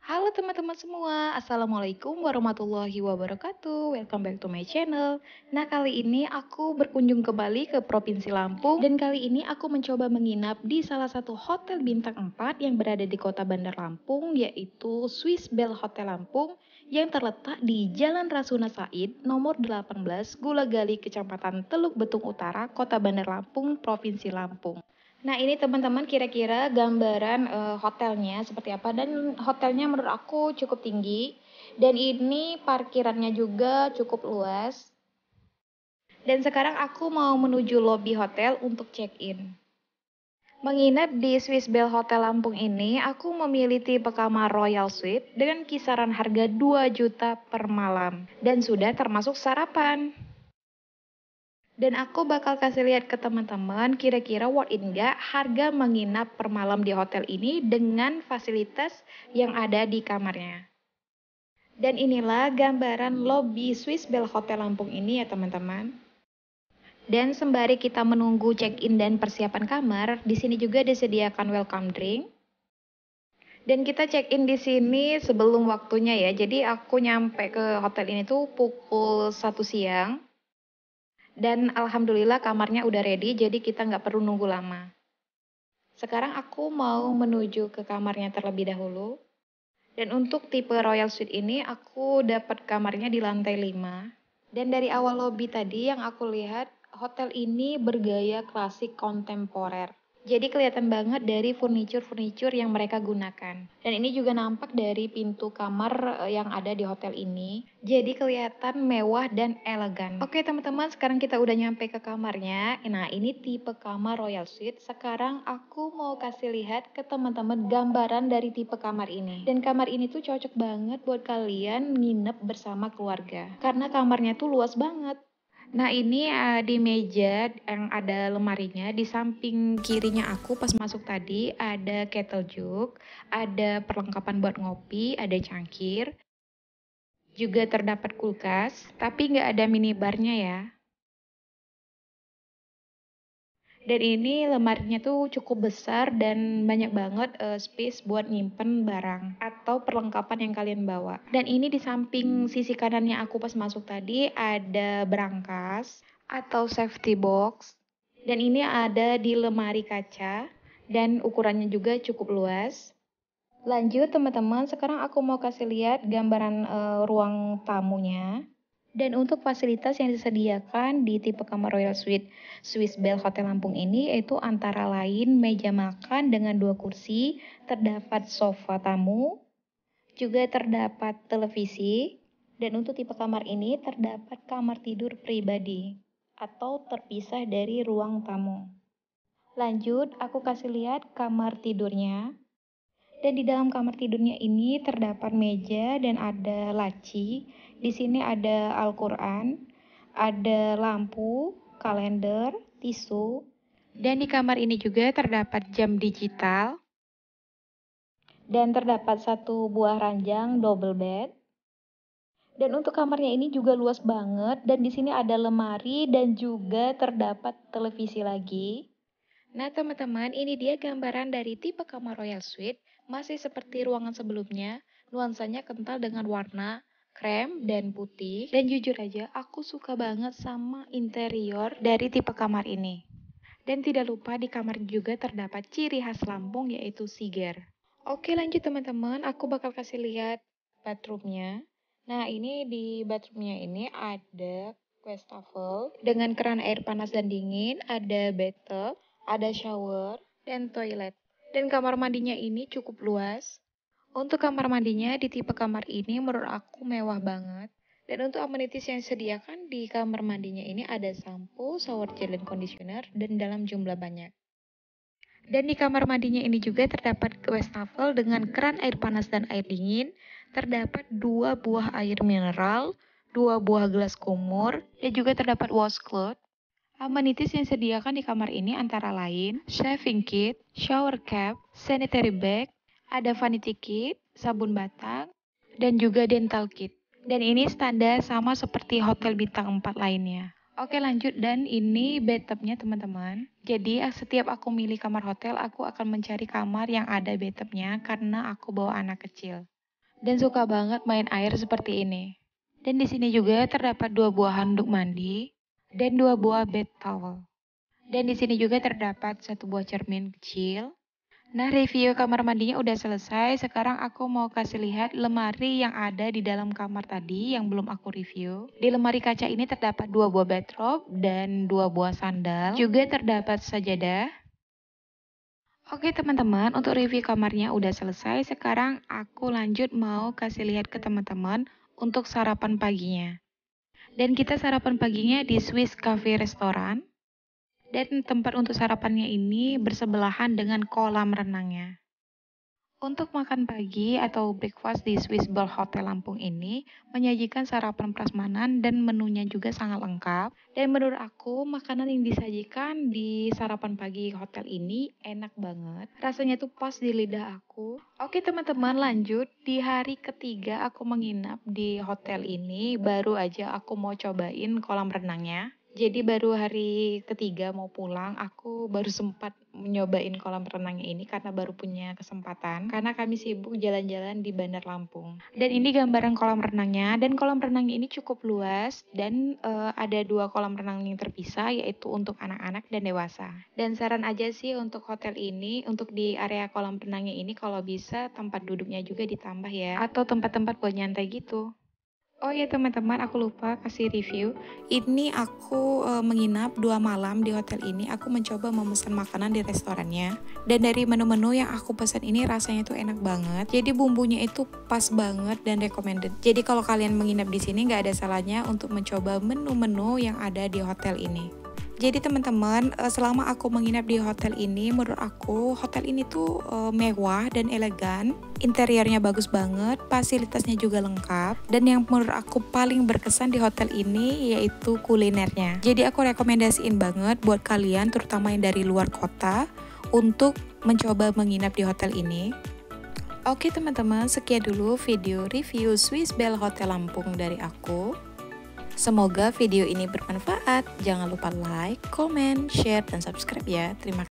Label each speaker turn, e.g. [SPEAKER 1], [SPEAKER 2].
[SPEAKER 1] Halo teman-teman semua, Assalamualaikum warahmatullahi wabarakatuh. Welcome back to my channel. Nah, kali ini aku berkunjung kembali ke Provinsi Lampung dan kali ini aku mencoba menginap di salah satu hotel bintang 4 yang berada di Kota Bandar Lampung, yaitu Swiss Bell Hotel Lampung yang terletak di Jalan Rasuna Said nomor 18 Gulagali, Kecamatan Teluk Betung Utara, Kota Bandar Lampung, Provinsi Lampung. Nah, ini teman-teman kira-kira gambaran hotelnya seperti apa, dan hotelnya menurut aku cukup tinggi dan ini parkirannya juga cukup luas. Dan sekarang aku mau menuju lobi hotel untuk check-in. Menginap di Swiss Bell Hotel Lampung ini, aku memilih tipe kamar Royal Suite dengan kisaran harga 2 juta per malam dan sudah termasuk sarapan. Dan aku bakal kasih lihat ke teman-teman kira-kira worth it nggak harga menginap per malam di hotel ini dengan fasilitas yang ada di kamarnya. Dan inilah gambaran lobby Swiss Bell Hotel Lampung ini ya teman-teman. Dan sembari kita menunggu check-in dan persiapan kamar, di sini juga disediakan welcome drink. Dan kita check-in di sini sebelum waktunya ya. Jadi aku nyampe ke hotel ini tuh pukul 1 siang. Dan alhamdulillah kamarnya udah ready, jadi kita nggak perlu nunggu lama. Sekarang aku mau menuju ke kamarnya terlebih dahulu. Dan untuk tipe Royal Suite ini, aku dapat kamarnya di lantai 5. Dan dari awal lobby tadi yang aku lihat, hotel ini bergaya klasik kontemporer. Jadi kelihatan banget dari furniture-furniture yang mereka gunakan. Dan ini juga nampak dari pintu kamar yang ada di hotel ini. Jadi kelihatan mewah dan elegan. Oke teman-teman, sekarang kita udah nyampe ke kamarnya. Nah, ini tipe kamar Royal Suite. Sekarang aku mau kasih lihat ke teman-teman gambaran dari tipe kamar ini. Dan kamar ini tuh cocok banget buat kalian nginep bersama keluarga. Karena kamarnya tuh luas banget. Nah, ini di meja yang ada lemarinya, di samping kirinya aku pas masuk tadi ada kettle jug, ada perlengkapan buat ngopi, ada cangkir, juga terdapat kulkas, tapi nggak ada minibarnya ya. Dan ini lemarinya tuh cukup besar dan banyak banget space buat nyimpen barang atau perlengkapan yang kalian bawa. Dan ini di samping sisi kanannya aku pas masuk tadi ada berangkas atau safety box. Dan ini ada di lemari kaca dan ukurannya juga cukup luas. Lanjut teman-teman, sekarang aku mau kasih lihat gambaran ruang tamunya. Dan untuk fasilitas yang disediakan di tipe kamar Royal Suite Swiss Bell Hotel Lampung ini yaitu antara lain meja makan dengan 2 kursi, terdapat sofa tamu, juga terdapat televisi, dan untuk tipe kamar ini terdapat kamar tidur pribadi atau terpisah dari ruang tamu. Lanjut, aku kasih lihat kamar tidurnya. Dan di dalam kamar tidurnya ini terdapat meja dan ada laci. Di sini ada Al-Quran, ada lampu, kalender, tisu. Dan di kamar ini juga terdapat jam digital. Dan terdapat satu buah ranjang double bed. Dan untuk kamarnya ini juga luas banget. Dan di sini ada lemari dan juga terdapat televisi lagi. Nah teman-teman, ini dia gambaran dari tipe kamar Royal Suite. Masih seperti ruangan sebelumnya, nuansanya kental dengan warna krem dan putih. Dan jujur aja, aku suka banget sama interior dari tipe kamar ini. Dan tidak lupa di kamar juga terdapat ciri khas Lampung yaitu siger. Oke lanjut teman-teman, aku bakal kasih lihat bathroomnya. Nah ini di bathroomnya ini ada wastafel dengan keran air panas dan dingin, ada bathtub, ada shower, dan toilet. Dan kamar mandinya ini cukup luas. Untuk kamar mandinya di tipe kamar ini menurut aku mewah banget. Dan untuk amenities yang disediakan di kamar mandinya ini ada sampo, shower gel, dan conditioner, dan dalam jumlah banyak. Dan di kamar mandinya ini juga terdapat wastafel dengan keran air panas dan air dingin, terdapat 2 buah air mineral, 2 buah gelas kumur, dan juga terdapat washcloth. Amenities yang disediakan di kamar ini antara lain shaving kit, shower cap, sanitary bag, ada vanity kit, sabun batang, dan juga dental kit. Dan ini standar sama seperti hotel bintang 4 lainnya. Oke lanjut, dan ini bathtubnya teman-teman. Jadi setiap aku milih kamar hotel, aku akan mencari kamar yang ada bathtubnya karena aku bawa anak kecil. dan suka banget main air seperti ini. Dan di sini juga terdapat 2 buah handuk mandi dan 2 buah bed towel. Dan di sini juga terdapat 1 buah cermin kecil. Nah, review kamar mandinya udah selesai. Sekarang aku mau kasih lihat lemari yang ada di dalam kamar tadi yang belum aku review. Di lemari kaca ini terdapat 2 buah bedrobe dan 2 buah sandal. Juga terdapat sajadah. Oke teman-teman, untuk review kamarnya udah selesai. Sekarang aku lanjut mau kasih lihat ke teman-teman untuk sarapan paginya. Dan kita sarapan paginya di Swiss Cafe Restoran. Dan tempat untuk sarapannya ini bersebelahan dengan kolam renangnya. Untuk makan pagi atau breakfast di Swiss Bell Hotel Lampung ini menyajikan sarapan prasmanan dan menunya juga sangat lengkap. Dan menurut aku makanan yang disajikan di sarapan pagi hotel ini enak banget. Rasanya tuh pas di lidah aku. Oke teman-teman, lanjut. Di hari ketiga aku menginap di hotel ini, baru aja aku mau cobain kolam renangnya. Jadi baru hari ketiga mau pulang, aku baru sempat nyobain kolam renangnya ini karena baru punya kesempatan. Karena kami sibuk jalan-jalan di Bandar Lampung. Dan ini gambaran kolam renangnya, dan kolam renangnya ini cukup luas dan ada 2 kolam renang yang terpisah, yaitu untuk anak-anak dan dewasa. Dan saran aja sih untuk hotel ini, untuk di area kolam renangnya ini kalau bisa tempat duduknya juga ditambah ya, atau tempat-tempat buat nyantai gitu. Oh ya teman-teman, aku lupa kasih review. Ini aku menginap 2 malam di hotel ini. Aku mencoba memesan makanan di restorannya. Dan dari menu-menu yang aku pesan ini rasanya tuh enak banget. Jadi bumbunya itu pas banget dan recommended. Jadi kalau kalian menginap di sini nggak ada salahnya untuk mencoba menu-menu yang ada di hotel ini. Jadi teman-teman, selama aku menginap di hotel ini, menurut aku hotel ini tuh mewah dan elegan. Interiornya bagus banget, fasilitasnya juga lengkap. Dan yang menurut aku paling berkesan di hotel ini yaitu kulinernya. Jadi aku rekomendasiin banget buat kalian, terutama yang dari luar kota, untuk mencoba menginap di hotel ini. Oke teman-teman, sekian dulu video review Swiss Bell Hotel Lampung dari aku. Semoga video ini bermanfaat. Jangan lupa like, comment, share, dan subscribe ya. Terima kasih.